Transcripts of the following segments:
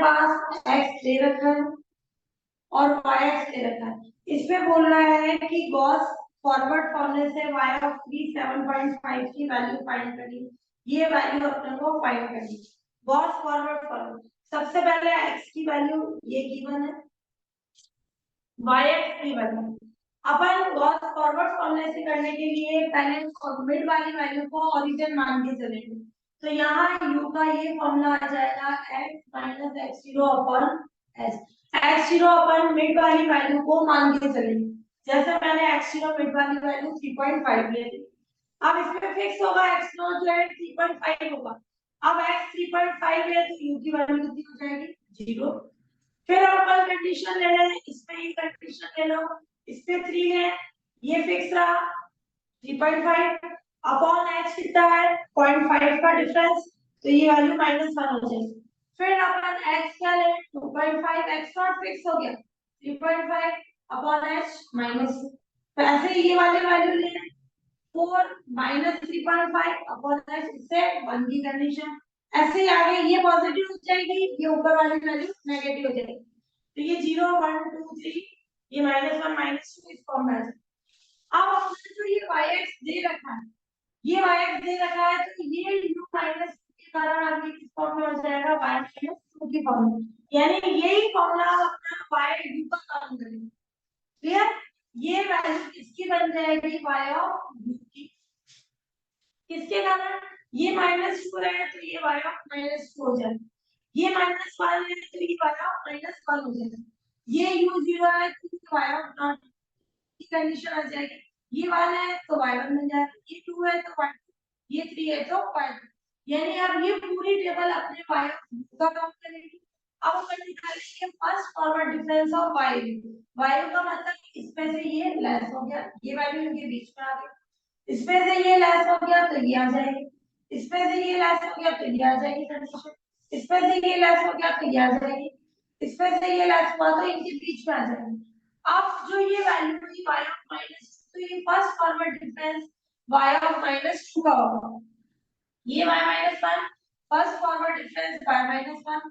पास x दे रखा है और yx दे रखा है। इसमें बोल रहा है कि गॉस फॉरवर्ड फॉर्मूले से y ऑफ 7.5 की वैल्यू फाइंड करिए। ये वैल्यू अपने को फाइंड करनी है। गॉस फॉरवर्ड फॉर्मूला, सबसे पहले x की वैल्यू ये गिवन है, yx की वैल्यू अपन गॉस फॉरवर्ड फॉर्मूले से करने के लिए पहले मिड वाली वैल्यू को ओरिजिन मान के चलेंगे। तो यहाँ u का ये फॉर्मूला आ जाएगा x - x0 upon s। x0 अपन मिड वाली वैल्यू को मान के चलेंगे। जैसे मैंने x0 मिड वाली वैल्यू 3.5 ली थी, अब इसमें फिक्स होगा x0 जो है 3.5 होगा। अब x 3.5 है तो u की वैल्यू कितनी हो जाएगी 0। फिर अपन कंडीशन ले लें, इसमें ये कंडीशन ले लो, इसमें 3 है, ये फिक्स रहा 3.5 अपॉन h कितना है 0.5 का डिफरेंस, तो ये वैल्यू -1 हो जाएगी। फिर अपन x क्या ले 2.5, x नॉट फिक्स हो गया 3.5 अपॉन h माइनस, तो ऐसे ये वाले वैल्यू ले 4 - 3.5 अपॉन h, इससे 1 की कंडीशन। ऐसे ही आगे ये पॉजिटिव हो जाएगी, ये ऊपर वाली वैल्यू नेगेटिव हो जाएगी। तो ये 0 1 2 3, ये -1 -2 इस फॉर्म में आ जाएगा। अब हमने जो ये yx दे रखा है, ये yx दे रखा है, तो ये u माइनस के कारण आगे किस फॉर्म में हो जाएगा y माइनस 2 की फॉर्म में, यानी यही फॉर्मूला अपना y u का काम करेगा। क्लियर? ये वैल्यू किसकी बन जाएगी y ऑफ u की, किसके कारण, ये -2 है तो ये y ऑफ -2 हो जाएगा, ये -1 है तो ये y ऑफ -1 हो जाएगा, ये u0 है तो ये y ऑफ नॉट की कंडीशन आ जाएगी, ये 1 है तो y1 बन जाएगा, ये 2 है तो y2, ये 3 है तो y2, यानी अब ये पूरी टेबल अपने y ऑफ u का काम करेगी। अब अपन निकालेंगे first forward difference of y y का मतलब इसमें से ये लेस हो गया, ये वैल्यू इनके बीच में आ गई, इसमें से ये लेस हो गया तो ये आ जाएगी, इसमें से ये लेस हो गया तो ये आ जाएगी कंडीशन, इसमें से ये लेस हो गया तो ये आ जाएगी, इसमें से ये लेस हुआ तो इनके बीच में आ जाएगी। अब जो ये वैल्यू हुई y ऑफ -2, तो ये first forward difference y of -2 का होगा, ये y - 1 first forward difference y - 1,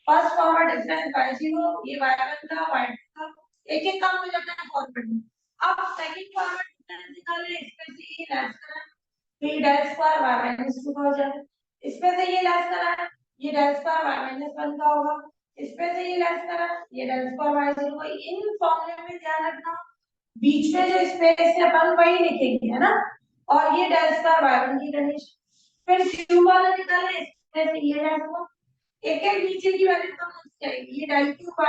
first forward difference y0, ये y1 का y2 का, एक एक काम हो जाता है फॉरवर्ड में। अब सेकंड फॉरवर्ड डिफरेंस निकाले, इसमें से ये लेस करा तो ये del स्क्वायर y - 2 का हो जाएगा, इसमें से ये लेस करा ये del स्क्वायर y - 1 का होगा, इसमें से ये लेस करा ये del स्क्वायर y0 का। इन फॉर्मूले में ध्यान रखना बीच में जो स्पेस है अपन वही लिखेंगे, है ना, और ये del स्क्वायर y1 की कंडीशन। फिर q वाला निकाले, इसमें से ये लेस हुआ, एक एक नीचे की वैल्यू कम हो जाएगी, ये del q y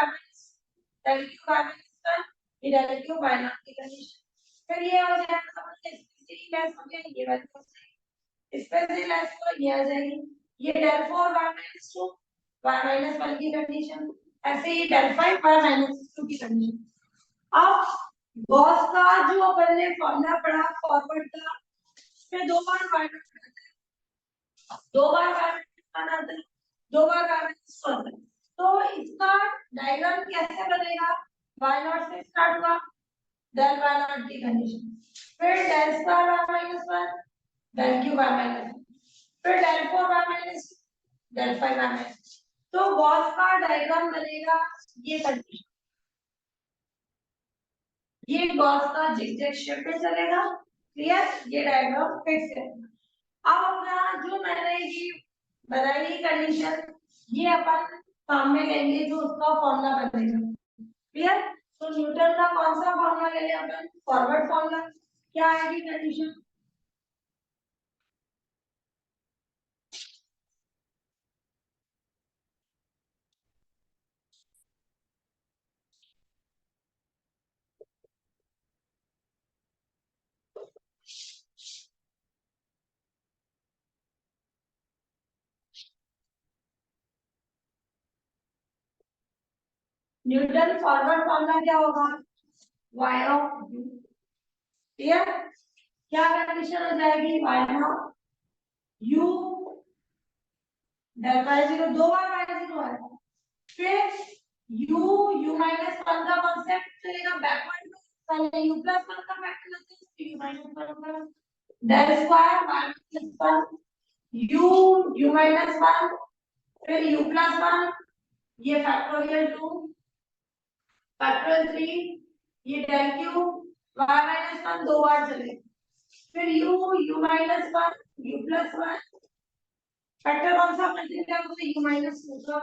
del q y -1, ये del q y नॉट की कंडीशन। फिर ये हो जाएगा अपने इससे लेस हो गया, ये वैल्यू हो जाएगी, इसमें से लेस हो ये आ जाएगी, ये del 4 y - 2 y - 1 की कंडीशन, ऐसे ही del 5 y - 2 की कंडीशन। अब गॉस का जो अपन ने फॉर्मूला पढ़ा फॉरवर्ड का, इसमें दो बार y बनाते हैं, दो बार y - तो इसका डायग्राम कैसे बनेगा, y0 से स्टार्ट हुआ del y0 की कंडीशन, फिर del square y - 1 del q y - 1, फिर del 4 y - 2 del 5 y - 2। तो गॉस का डायग्राम बनेगा ये कंडीशन, ये गॉस का जिगजैग शेप में चलेगा। क्लियर? ये डायग्राम फिक्स है। अब अपना जो मैंने ये बनाई कंडीशन, ये अपन काम में लेंगे जो उसका फॉर्मूला बनेगा। क्लियर? तो न्यूटन का कौन सा फॉर्मूला ले लिया अपन, फॉरवर्ड फॉर्मूला। क्या आएगी कंडीशन, न्यूटन फॉरवर्ड फॉर्मूला क्या होगा, y ऑफ u। क्लियर? क्या कंडीशन हो जाएगी, y of u del y0, दो बार y0 आएगा, फिर u -1 का कांसेप्ट चलेगा बैकवर्ड में, पहले u + 1 का फैक्टर लेते हैं फिर u -1 का del स्क्वायर y - 1 u -1 फिर u + 1 ये फैक्टोरियल 2 फैक्टोरियल 3, ये डेल क्यू y माइनस 1 दो बार चले, फिर u minus 1 u plus 1, factor कौन सा मल्टीप्लाई होगा u माइनस 2 का,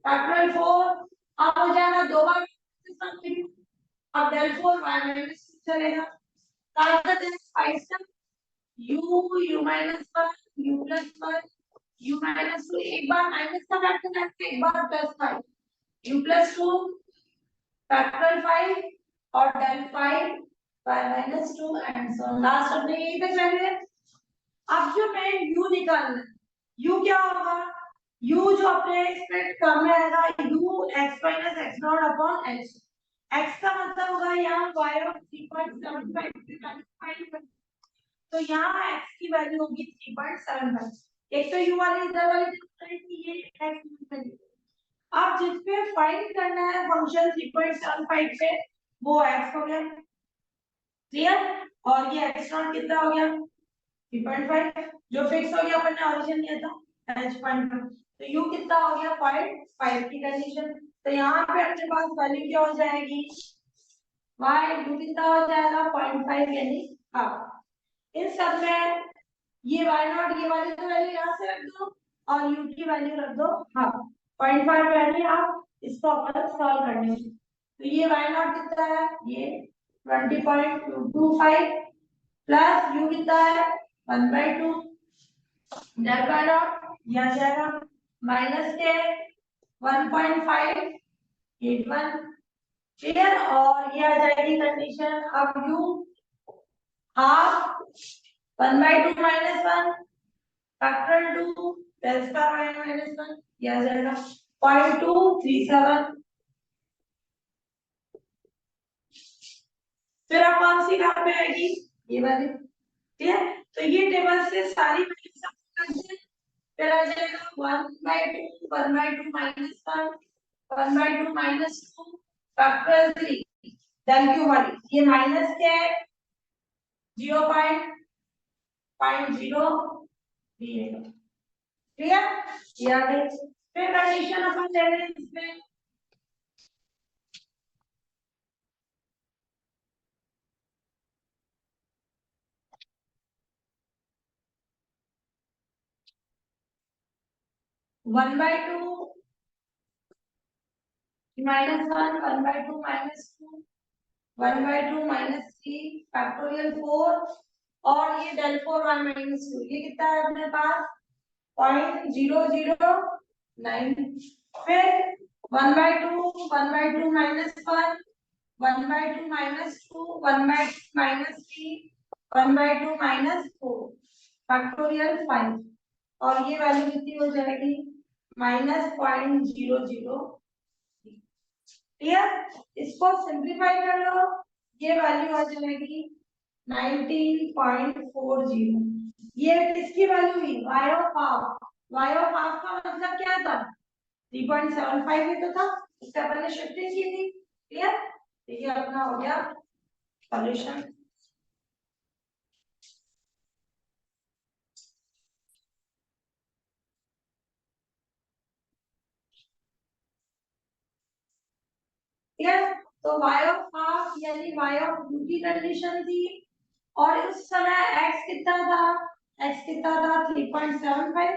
फैक्टोरियल 4 अब हो जाएगा दो बार अब डेल 4 y माइनस 2 चलेगा, कहाँ तक 5 तक u minus 1 u plus 1 u minus 2, एक बार माइनस का फैक्टर करके एक बार प्लस 5 u प्लस 2 फैक्टर 5 और del 5 y minus 2 and so last अपने यही पे चले। अब जो मेन u निकालना है u क्या होगा, u जो अपने इसमें कम में आएगा u x minus x not upon h, x का मतलब होगा यहाँ y ऑफ 3.75 तो यहाँ x की वैल्यू होगी 3.75, एक तो u वाली इधर वाली थी ये x अब जिस पे फाइंड करना है फंक्शन 3.75 पे वो x हो गया क्लियर, और ये x नॉट कितना हो गया 3.5 जो फिक्स हो गया अपन ने ओरिजिन लिया था h पॉइंट पर, तो u कितना हो गया 0.5 की कंडीशन, तो यहाँ पे अपने पास वैल्यू क्या हो जाएगी y u कितना हो जाएगा 0.5 यानी हाफ, इन सब में ये y नॉट ये वाली तो वैल्यू यहाँ से रख दो और u की वैल्यू रख दो हाफ 0.5 वैल्यू आप इसको अपन सॉल्व करने तो ये y नॉट कितना है ये 20.225 प्लस u कितना है 1/2 डेल बाय नॉट ये आ जाएगा माइनस के 1.581 क्लियर, और ये आ जाएगी कंडीशन अब u half 1/2 minus 1 factorial 2 del square y minus 1 ये आ जाएगा 0.237, फिर अब कौन सी कहाँ पे आएगी ये वाली ठीक है, तो ये टेबल से सारी वैल्यू सब करते हैं, फिर आ जाएगा 1/2 1/2 minus 1 1/2 minus 2 factorial 3 del Q वाली ये माइनस के 0.0 दिएगा क्लियर, ये आ गई, फिर कंडीशन अपन ले रहे हैं इसमें 1/2 minus 1 1/2 minus 2 1/2 minus 3 फैक्टोरियल 4 और ये डेल 4 1 minus 2 ये कितना है अपने पास 0.009, फिर 1/2 1/2 minus 1 1/2 minus 2 1/2 minus 3 1/2 minus 4 factorial 5 और ये वैल्यू कितनी हो जाएगी -0.00 क्लियर, इसको सिंपलीफाई कर लो ये वैल्यू आ जाएगी 19.40, ये किसकी वैल्यू हुई y of half, y of half का मतलब क्या था 3.75 ही तो था, इससे अपन ने शिफ्टिंग की थी क्लियर, तो ये अपना हो गया सॉल्यूशन। क्लियर, तो y ऑफ हाफ यानी y ऑफ u की कंडीशन थी और उस समय x कितना था 3.75,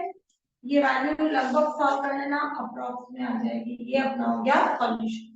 ये वैल्यू लगभग सॉल्व कर लेना अप्रोक्स में आ जाएगी, ये अपना हो गया सॉल्यूशन।